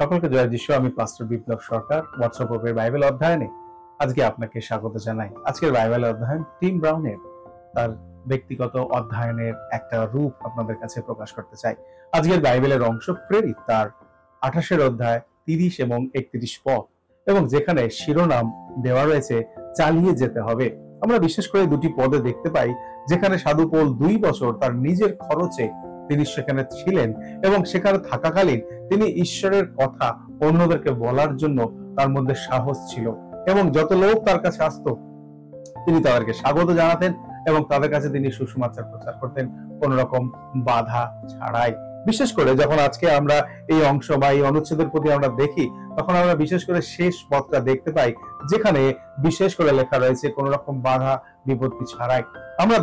সকলকে জয় যিশু। আমি পাস্টর বিপ্লব সরকার। হোয়াটসঅ্যাপের বাইবেল অধ্যয়নে আজকে আপনাকে স্বাগত জানাই। আজকের বাইবেল অধ্যয়ন টিম ব্রাউনের তার ব্যক্তিগত অধ্যয়নের একটা রূপ আপনাদের কাছে প্রকাশ করতে চাই। আজকের বাইবেলের অংশ প্রেরিত তার 28 অধ্যায় 30 এবং 31 পদ, এবং যেখানে শিরোনাম দেওয়া রয়েছে চালিয়ে যেতে হবে। আমরা বিশেষ করে দুটি পদে দেখতে পাই যেখানে সাধু পৌল 2 বছর তার নিজের খরচে তিনি সেখানে ছিলেন, এবং সেখানে থাকাকালীন তিনি ঈশ্বরের কথা অন্যদেরকে বলার জন্য তার মধ্যে সাহস ছিল, এবং যত লোক তার কাছে আসতো তিনি তাদেরকে স্বাগত জানাতেন এবং তাদের কাছে তিনি সুসমাচার প্রচার করতেন কোন রকম বাধা ছাড়াই। বিশেষ করে যখন আজকে আমরা এই অংশ বা এই অনুচ্ছেদের প্রতি আমরা দেখি, তখন আমরা বিশেষ করে শেষ পদটা দেখতে পাই যেখানে বিশেষ করে লেখা রয়েছে কোন রকম বাধা বিপত্তি ছাড়াই। আমরা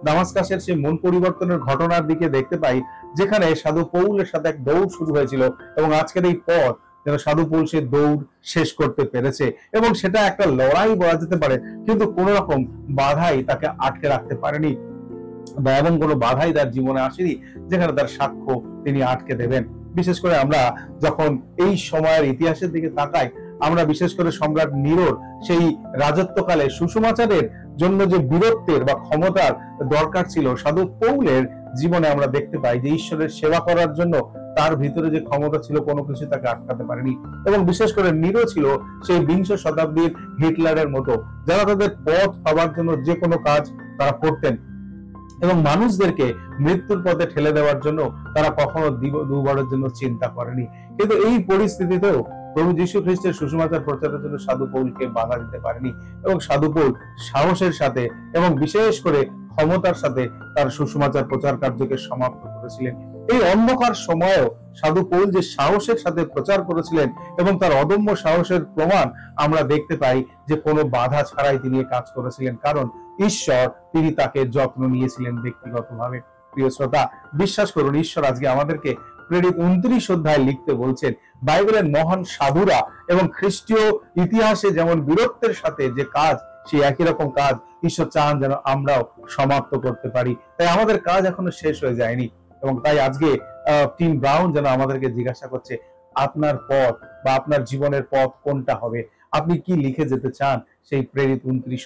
দামাস্কাসের সেই মন পরিবর্তনের ঘটনার দিকে দেখতে পাই যেখানে সাধু পৌলের সাথে এক দৌড় শুরু হয়েছিল, এবং আজকের এই পথ যেন সাধু পৌল সে দৌড় শেষ করতে পেরেছে, এবং সেটা একটা লড়াই বলা যেতে পারে, কিন্তু কোন রকম বাধাই তাকে আটকে রাখতে পারেনি বা এমন কোনো বাধাই তার জীবনে আসেনি যেখানে তার সাক্ষ্য তিনি আটকে দেবেন। বিশেষ করে আমরা যখন এই সময়ের ইতিহাসের দিকে তাকাই, আমরা বিশেষ করে সম্রাট নিরোর সেই রাজত্বকালে সুসমাচারের জন্য যে বীরত্বের বা ক্ষমতার দরকার ছিল, সাধু পৌলের জীবনে আমরা দেখতে পাই যে ঈশ্বরের সেবা করার জন্য তার ভিতরে যে ক্ষমতা ছিল কোনো কিছু তাকে আটকাতে পারেনি। এবং বিশেষ করে নিরো ছিল সেই 20 শতাব্দীর হিটলারের মতো, যারা তাদের পথ পাওয়ার জন্য যে কোনো কাজ তারা করতেন, এবং মানুষদেরকে মৃত্যুর পথে ঠেলে দেওয়ার জন্য তারা কখনো দুবারের জন্য চিন্তা করেনি। কিন্তু এই পরিস্থিতিতেও প্রভু যীশু খ্রিস্টের সুসমাচার প্রচারের জন্য সাধু পৌলকে বাধা দিতে পারেনি, এবং সাধু পৌল সাহসের সাথে এবং বিশেষ করে ক্ষমতার সাথে তার সুসমাচার প্রচার কার্যকে সমাপ্ত করেছিলেন। এই অন্ধকার সময়েও সাধু পৌল যে সাহসের সাথে প্রচার করেছিলেন এবং তার অদম্য সাহসের প্রমাণ আমরা দেখতে পাই যে কোনো বাধা ছাড়াই তিনি কাজ করেছিলেন, কারণ ঈশ্বর তিনি তাকে যত্ন নিয়েছিলেন ব্যক্তিগতভাবে। প্রিয় শ্রোতা, বিশ্বাস করুন, ঈশ্বর আজকে আমাদেরকে প্রেরিত 29 অধ্যায় লিখতে বলছেন। বাইবেলের মহান সাধুরা এবং খ্রিস্টীয় ইতিহাসে যেমন বীরত্বের সাথে যে কাজ, সেই একই রকম কাজ ঈশ্বর চান যেন আমরাও সমাপ্ত করতে পারি। তাই আমাদের কাজ এখনো শেষ হয়ে যায়নি, এবং তাই আজকে টিম ব্রাউন যেন আমাদেরকে জিজ্ঞাসা করছে আপনার পথ বা আপনার জীবনের পথ কোনটা হবে, আপনি কি লিখে যেতে চান সেই প্রেরিত 29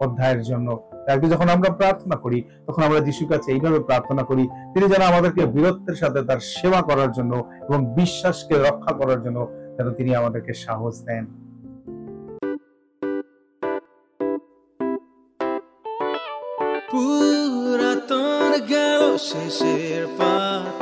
অধ্যায়ের জন্য। তাই যখন আমরা প্রার্থনা করি তখন আমরা যিশুর কাছে এইভাবে প্রার্থনা করি, তিনি যেন আমাদেরকে বীরত্বের সাথে তার সেবা করার জন্য এবং বিশ্বাসকে রক্ষা করার জন্য যেন তিনি আমাদেরকে সাহস দেন। পুরাতন গেল শেষের পাতা,